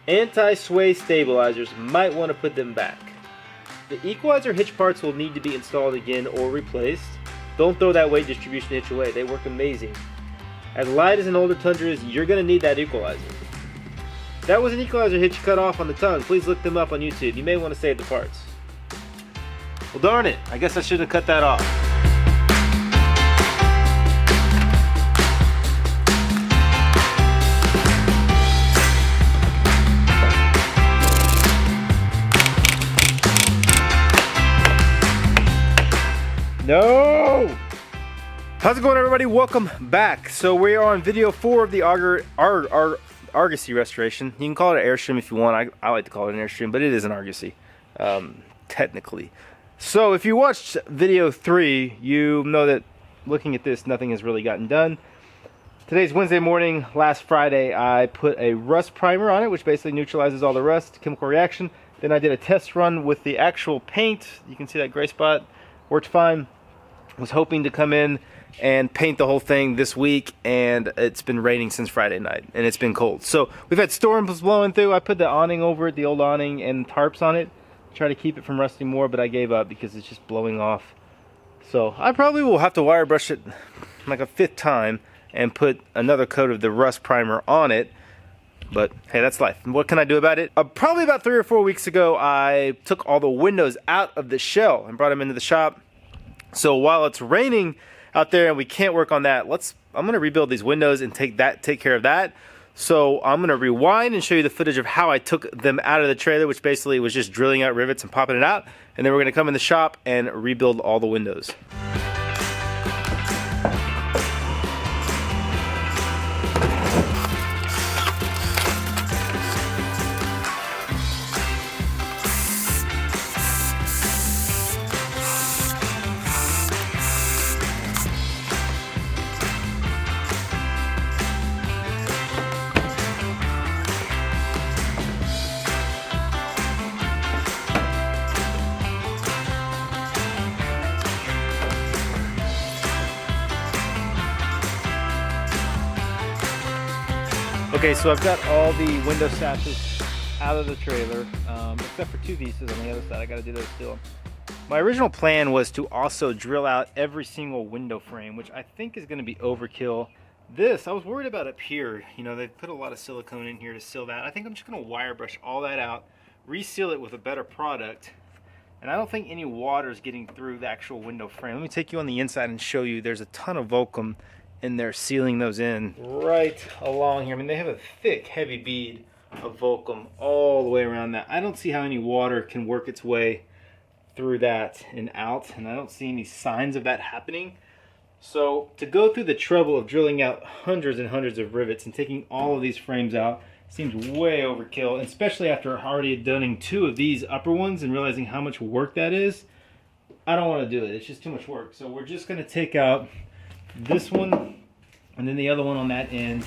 Anti-sway stabilizers, might want to put them back. The equalizer hitch parts will need to be installed again or replaced. Don't throw that weight distribution hitch away, they work amazing. As light as an older Tundra is, you're going to need that equalizer. That was an equalizer hitch cut off on the tongue. Please look them up on YouTube. You may want to save the parts. Well, darn it, I guess I should have cut that off. No! How's it going, everybody? Welcome back. So we are on video 4 of the Argosy restoration. You can call it an Airstream if you want. I like to call it an Airstream, but it is an Argosy, technically. So if you watched video 3, you know that looking at this, nothing has really gotten done. Today's Wednesday morning. Last Friday, I put a rust primer on it, which basically neutralizes all the rust, chemical reaction. Then I did a test run with the actual paint. You can see that gray spot. Worked fine. Was hoping to come in and paint the whole thing this week, and it's been raining since Friday night, and it's been cold. So we've had storms blowing through. I put the awning over it, the old awning, and tarps on it. Try to keep it from rusting more, but I gave up because it's just blowing off. So I probably will have to wire brush it like a 5th time and put another coat of the rust primer on it. But hey, that's life. What can I do about it? Probably about 3 or 4 weeks ago, I took all the windows out of the shell and brought them into the shop. So while it's raining out there and we can't work on that, I'm gonna rebuild these windows and take care of that. So I'm gonna rewind and show you the footage of how I took them out of the trailer, which basically was just drilling out rivets and popping it out. And then we're gonna come in the shop and rebuild all the windows. Okay, so I've got all the window sashes out of the trailer, except for 2 pieces on the other side. I gotta do those still. My original plan was to also drill out every single window frame, which I think is gonna be overkill. This, I was worried about up here. You know, they put a lot of silicone in here to seal that. I think I'm just gonna wire brush all that out, reseal it with a better product, and I don't think any water is getting through the actual window frame. Let me take you on the inside and show you. There's a ton of Volcom in there sealing those in right along here. I mean, they have a thick, heavy bead of Volcom all the way around that. I don't see how any water can work its way through that and out, and I don't see any signs of that happening. So to go through the trouble of drilling out hundreds and hundreds of rivets and taking all of these frames out seems way overkill, especially after already done 2 of these upper ones and realizing how much work that is. I don't want to do it. It's just too much work. So we're just going to take out this one and then the other one on that end.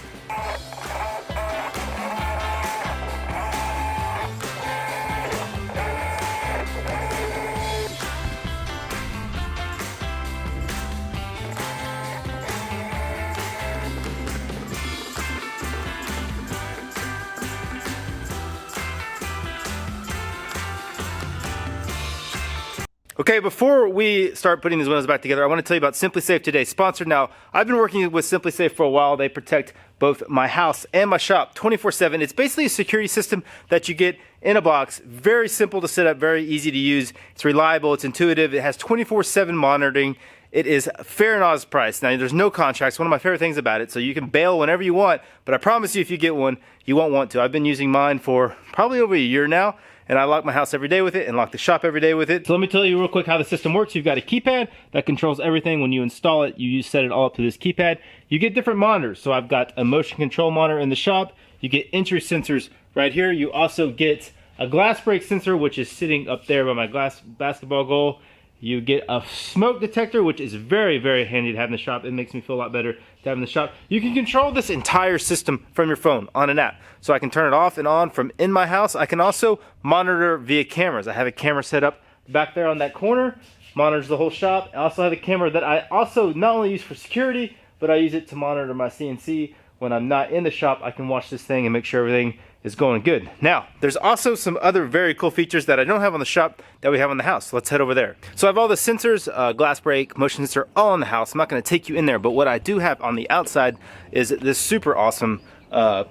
Okay, before we start putting these windows back together, I want to tell you about SimpliSafe today, sponsored now. I've been working with SimpliSafe for a while. They protect both my house and my shop 24/7. It's basically a security system that you get in a box. Very simple to set up, very easy to use. It's reliable, it's intuitive, it has 24/7 monitoring. It is fair and honest price. Now, there's no contracts. One of my favorite things about it, so you can bail whenever you want, but I promise you if you get one, you won't want to. I've been using mine for probably over a year now, and I lock my house every day with it and lock the shop every day with it. So let me tell you real quick how the system works. You've got a keypad that controls everything. When you install it, you set it all up to this keypad. You get different monitors. So I've got a motion control monitor in the shop. You get entry sensors right here. You also get a glass break sensor, which is sitting up there by my glass basketball goal. You get a smoke detector, which is very, very handy to have in the shop. It makes me feel a lot better to have in the shop. You can control this entire system from your phone on an app. So I can turn it off and on from in my house. I can also monitor via cameras. I have a camera set up back there on that corner, monitors the whole shop. I also have a camera that I also not only use for security, but I use it to monitor my CNC. When I'm not in the shop, I can watch this thing and make sure everything is going good. Now, there's also some other very cool features that I don't have on the shop that we have on the house. Let's head over there. So I have all the sensors, glass break, motion sensor, all in the house. I'm not gonna take you in there, but what I do have on the outside is this super awesome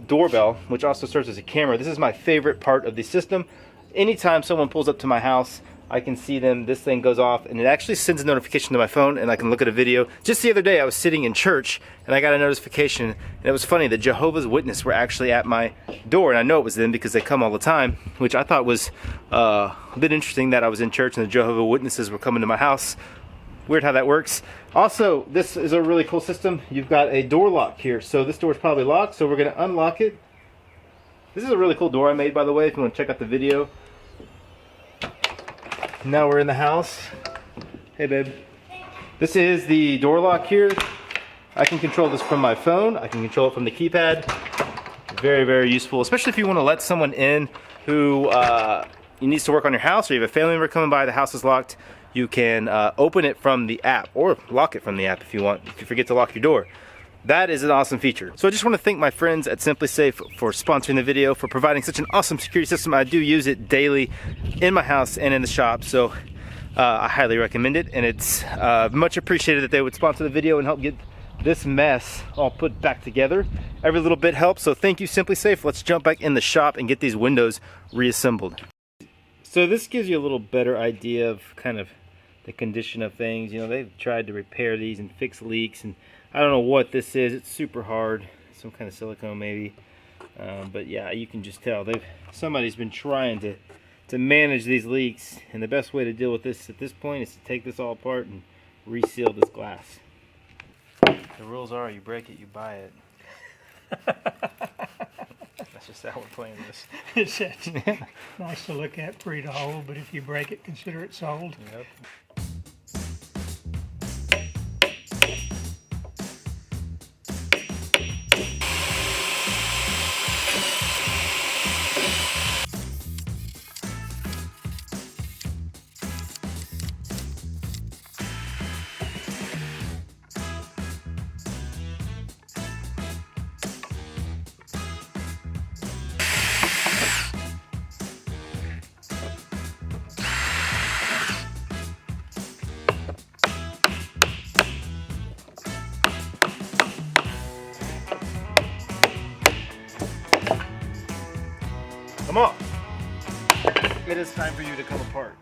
doorbell, which also serves as a camera. This is my favorite part of the system. Anytime someone pulls up to my house, I can see them, this thing goes off, and it actually sends a notification to my phone, and I can look at a video. Just the other day, I was sitting in church, and I got a notification, and it was funny, the Jehovah's Witnesses were actually at my door, and I know it was them because they come all the time, which I thought was a bit interesting that I was in church and the Jehovah's Witnesses were coming to my house. Weird how that works. Also, this is a really cool system. You've got a door lock here, so this door is probably locked, so we're gonna unlock it. This is a really cool door I made, by the way, if you want to check out the video. Now we're in the house. Hey babe. This is the door lock here. I can control this from my phone. I can control it from the keypad. Very, very useful, especially if you want to let someone in who needs to work on your house, or you have a family member coming by, the house is locked. You can open it from the app, or lock it from the app if you want, if you forget to lock your door. That is an awesome feature. So I just want to thank my friends at SimpliSafe for sponsoring the video, for providing such an awesome security system. I do use it daily in my house and in the shop, so I highly recommend it, and it's much appreciated that they would sponsor the video and help get this mess all put back together. Every little bit helps, so thank you, SimpliSafe. Let's jump back in the shop and get these windows reassembled. So this gives you a little better idea of kind of the condition of things. You know, they've tried to repair these and fix leaks, and I don't know what this is. It's super hard, some kind of silicone maybe, but yeah, you can just tell somebody's been trying to manage these leaks, and the best way to deal with this at this point is to take this all apart and reseal this glass. The rules are, you break it, you buy it. That's just how we're playing this. It's nice to look at, free to hold, but if you break it, consider it sold. Yep. Come on. It is time for you to come apart.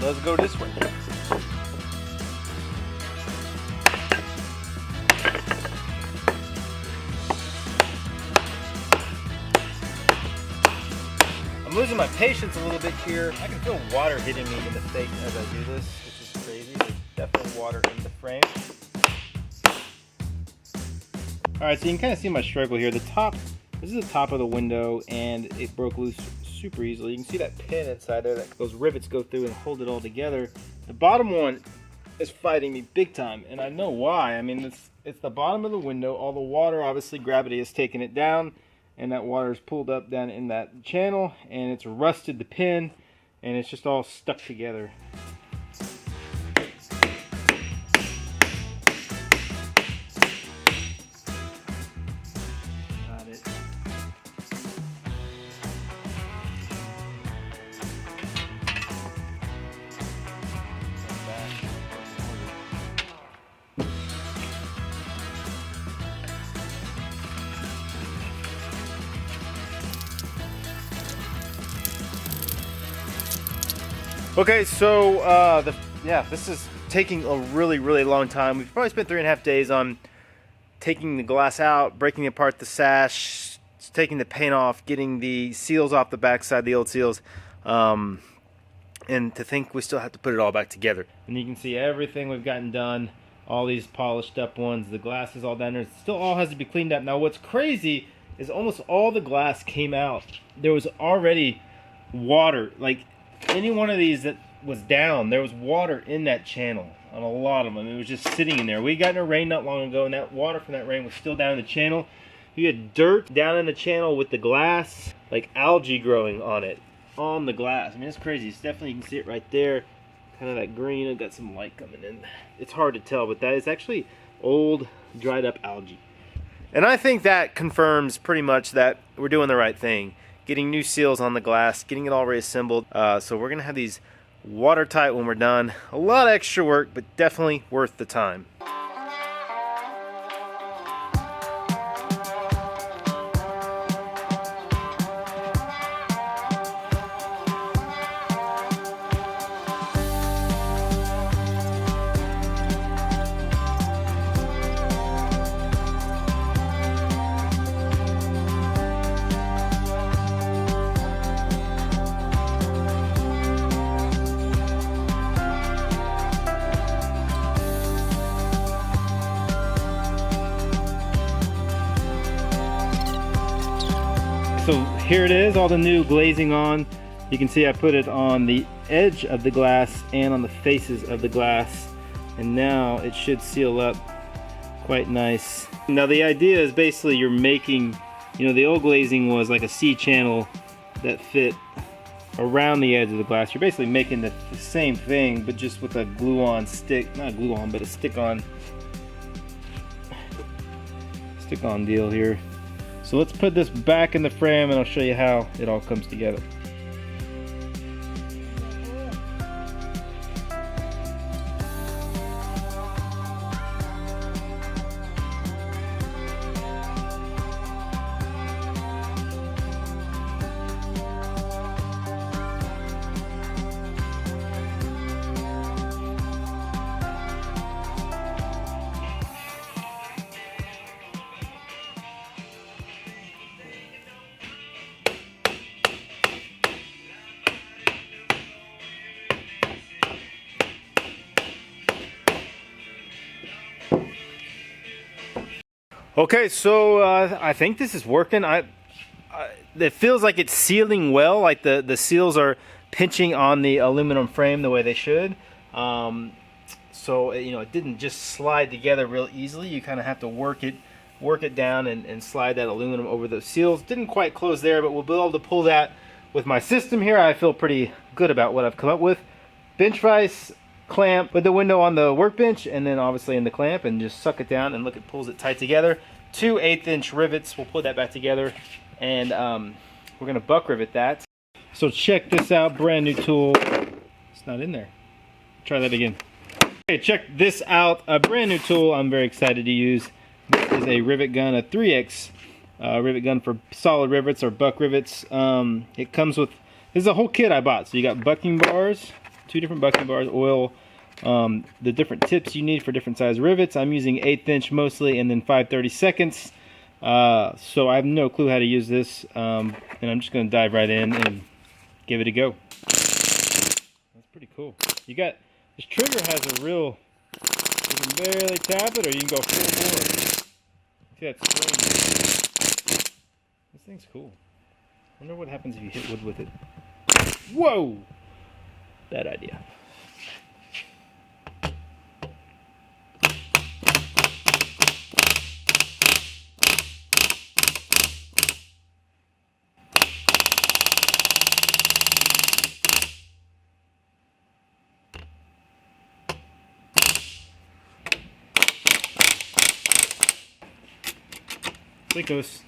Let's go this way. I'm losing my patience a little bit here. I can feel water hitting me in the face as I do this, which is crazy. There's definitely water in the frame. Alright, so you can kind of see my struggle here. This is the top of the window, and it broke loose super easily. You can see that pin inside there that those rivets go through and hold it all together. The bottom one is fighting me big time, and I know why. I mean, it's the bottom of the window. All the water, obviously gravity has taken it down, and that water is pulled up down in that channel, and it's rusted the pin, and it's just all stuck together. Okay, so this is taking a really long time. We've probably spent 3.5 days on taking the glass out, breaking apart the sash, taking the paint off, getting the seals off the backside, the old seals, and to think we still have to put it all back together. And you can see everything we've gotten done, all these polished up ones, the glass is all down there. It still all has to be cleaned up. Now what's crazy is almost all the glass came out. There was already water, like any one of these that was down, there was water in that channel on a lot of them. It was just sitting in there. We got in a rain not long ago, and that water from that rain was still down in the channel. You had dirt down in the channel with the glass, like algae growing on it, on the glass. I mean, it's crazy. It's definitely, you can see it right there, kind of that green. I've got some light coming in. It's hard to tell, but that is actually old dried up algae. And I think that confirms pretty much that we're doing the right thing. Getting new seals on the glass, getting it all reassembled. So we're going to have these watertight when we're done. A lot of extra work, but definitely worth the time. So here it is, all the new glazing on. You can see I put it on the edge of the glass and on the faces of the glass. And now it should seal up quite nice. Now the idea is basically you're making, you know, the old glazing was like a C channel that fit around the edge of the glass. You're basically making the same thing, but just with a glue-on stick, not glue-on, but a stick-on deal here. So let's put this back in the frame and I'll show you how it all comes together. Okay, so I think this is working. It feels like it's sealing well, like the seals are pinching on the aluminum frame the way they should. So you know, it didn't just slide together real easily. You kind of have to work it down and slide that aluminum over the seals. Didn't quite close there, but we'll be able to pull that with my system here. I feel pretty good about what I've come up with. Bench vise clamp with the window on the workbench, and then obviously in the clamp, and just suck it down and look, it pulls it tight together. 2 1/8" rivets, we'll put that back together, and we're gonna buck rivet that. So check this out, brand new tool. It's not in there. Try that again. Okay, check this out, a brand new tool I'm very excited to use. This is a rivet gun, a 3X rivet gun for solid rivets or buck rivets. It comes with, this is a whole kit I bought. So you got bucking bars, 2 different bucking bars, oil, the different tips you need for different size rivets. I'm using 1/8" mostly, and then 5/32. So I have no clue how to use this, and I'm just going to dive right in and give it a go. That's pretty cool. You got, this trigger has a real, you can barely tap it, or you can go full bore. See that spring? This thing's cool. I wonder what happens if you hit wood with it. Whoa! Bad idea. It goes.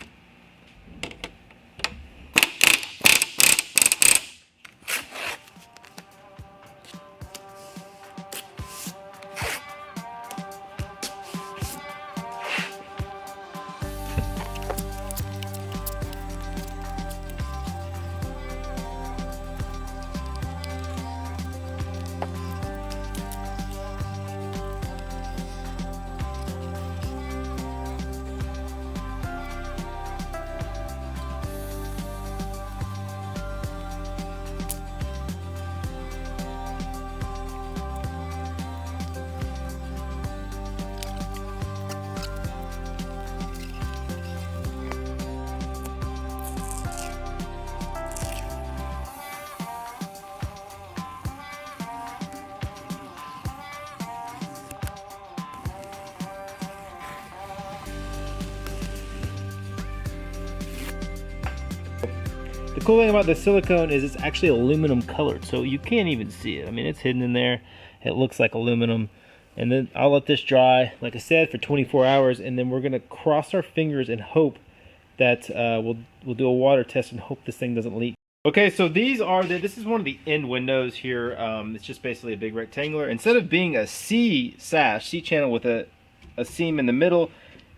The cool thing about the silicone is it's actually aluminum colored, so you can't even see it. I mean, it's hidden in there. It looks like aluminum. And then I'll let this dry, like I said, for 24 hours, and then we're gonna cross our fingers and hope that we'll do a water test and hope this thing doesn't leak. Okay, so this is one of the end windows here. It's just basically a big rectangular. Instead of being a C channel with a seam in the middle,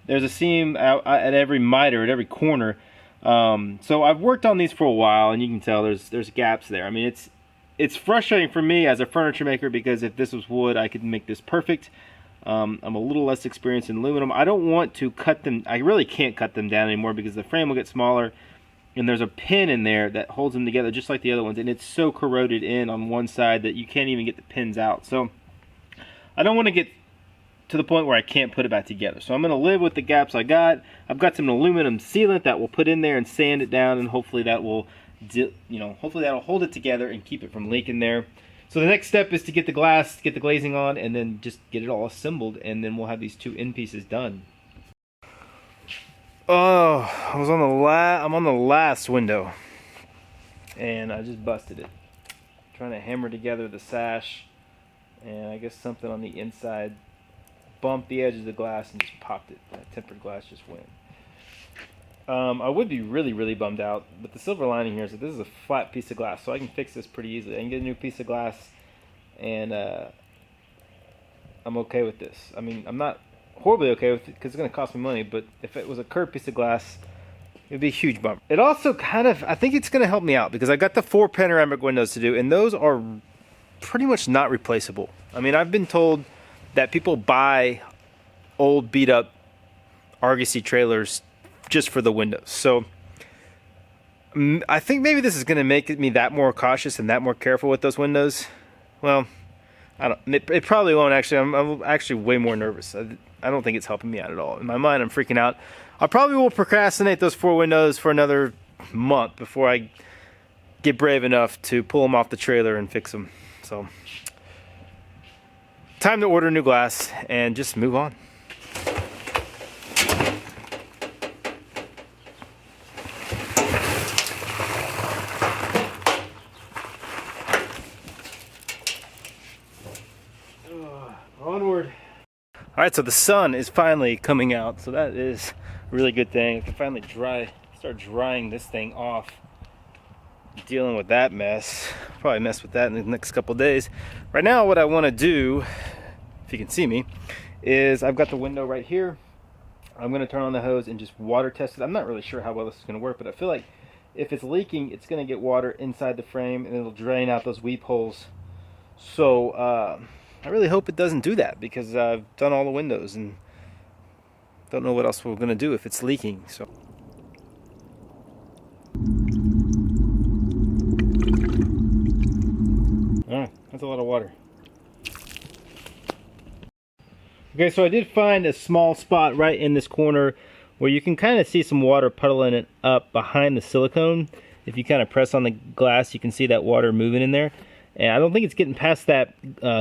there's a seam at every miter, at every corner. So I've worked on these for a while, and you can tell there's gaps there. I mean, it's frustrating for me as a furniture maker, because if this was wood, I could make this perfect. I'm a little less experienced in aluminum. I don't want to cut them. I really can't cut them down anymore because the frame will get smaller, and there's a pin in there that holds them together just like the other ones, and it's so corroded in on one side that you can't even get the pins out. So I don't want to get to the point where I can't put it back together. So I'm going to live with the gaps I got. I've got some aluminum sealant that we'll put in there and sand it down, and hopefully that will, hopefully that'll hold it together and keep it from leaking there. So the next step is to get the glass, get the glazing on, and then just get it all assembled, and then we'll have these two end pieces done. Oh, I'm on the last window, and I just busted it. Trying to hammer together the sash, and I guess something on the inside bumped the edge of the glass and just popped it. That tempered glass just went. I would be really bummed out, but the silver lining here is that this is a flat piece of glass, so I can fix this pretty easily. I can get a new piece of glass, and I'm okay with this. I mean, I'm not horribly okay with it because it's going to cost me money, but if it was a curved piece of glass, it would be a huge bummer. It also I think it's going to help me out because I got the 4 panoramic windows to do, and those are pretty much not replaceable. I mean, I've been told that people buy old beat up Argosy trailers just for the windows. So I think maybe this is going to make me that more cautious and that more careful with those windows. Well, I don't. It probably won't actually. I'm actually way more nervous. I don't think it's helping me out at all. In my mind, I'm freaking out. I probably will procrastinate those 4 windows for another month before I get brave enough to pull them off the trailer and fix them. So, time to order new glass and just move on. Onward. Alright, so the sun is finally coming out, so that is a really good thing. I can finally start drying this thing off. Dealing with that mess. Probably mess with that in the next couple days. Right now, what I want to do, if you can see me, is I've got the window right here. I'm going to turn on the hose and just water test it. I'm not really sure how well this is going to work, but I feel like if it's leaking, it's going to get water inside the frame and it'll drain out those weep holes. So, I really hope it doesn't do that because I've done all the windows and don't know what else we're going to do if it's leaking. So. Oh, that's a lot of water. Okay, so I did find a small spot right in this corner where you can kind of see some water puddling it up behind the silicone. If you kind of press on the glass, you can see that water moving in there. And I don't think it's getting past that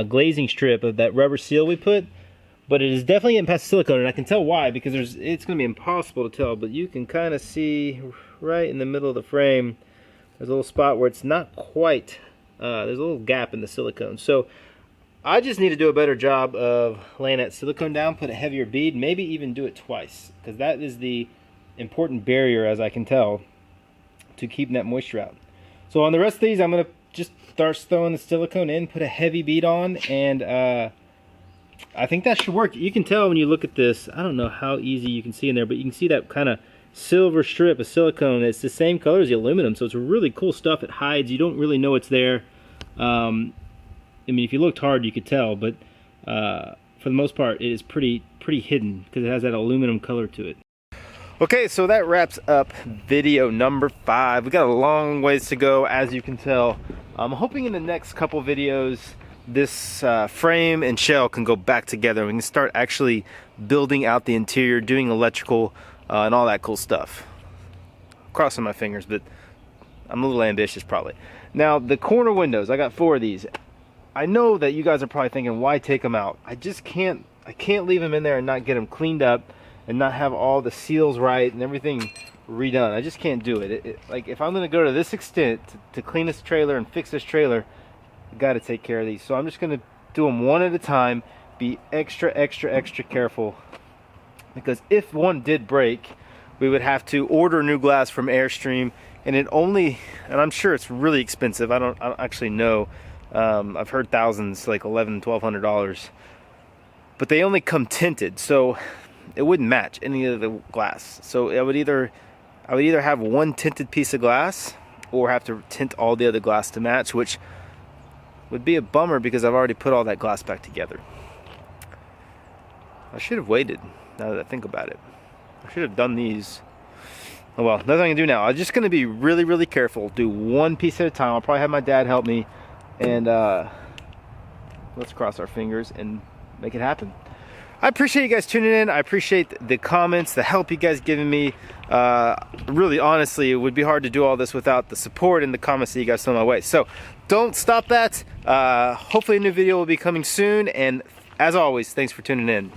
glazing strip of that rubber seal we put, but it is definitely getting past the silicone, and I can tell why, because it's going to be impossible to tell, but you can kind of see right in the middle of the frame, there's a little spot where it's not quite, there's a little gap in the silicone. So I just need to do a better job of laying that silicone down, put a heavier bead, maybe even do it twice, because that is the important barrier, as I can tell, to keeping that moisture out. So on the rest of these, I'm going to just start throwing the silicone in, put a heavy bead on, and I think that should work. You can tell when you look at this, I don't know how easy you can see in there, but you can see that kind of silver strip of silicone. It's the same color as the aluminum, so it's really cool stuff. It hides. You don't really know it's there. I mean, if you looked hard, you could tell, but for the most part, it is pretty hidden because it has that aluminum color to it. Okay, so that wraps up video number 5. We got a long ways to go, as you can tell. I'm hoping in the next couple videos, this frame and shell can go back together. We can start actually building out the interior, doing electrical, and all that cool stuff. Crossing my fingers, but I'm a little ambitious probably. Now, the corner windows, I got 4 of these. I know that you guys are probably thinking, why take them out? I can't leave them in there and not get them cleaned up and not have all the seals right and everything redone. I just can't do it. Like, if I'm going to go to this extent to clean this trailer and fix this trailer, I got to take care of these. So I'm just going to do them one at a time, be extra careful, because if one did break, we would have to order new glass from Airstream, and and I'm sure it's really expensive. I don't actually know. I've heard thousands, like $1,100-$1,200, but they only come tinted, so it wouldn't match any of the glass. So I would either have one tinted piece of glass or have to tint all the other glass to match, which would be a bummer because I've already put all that glass back together. I should have waited, now that I think about it. I should have done these. Oh well, nothing I can do now. I'm just going to be really careful. Do one piece at a time. I'll probably have my dad help me, and let's cross our fingers and make it happen. I appreciate you guys tuning in. I appreciate the comments, the help you guys giving me. Really, honestly, it would be hard to do all this without the support and the comments that you guys send my way. So don't stop that. Hopefully a new video will be coming soon, and as always, thanks for tuning in.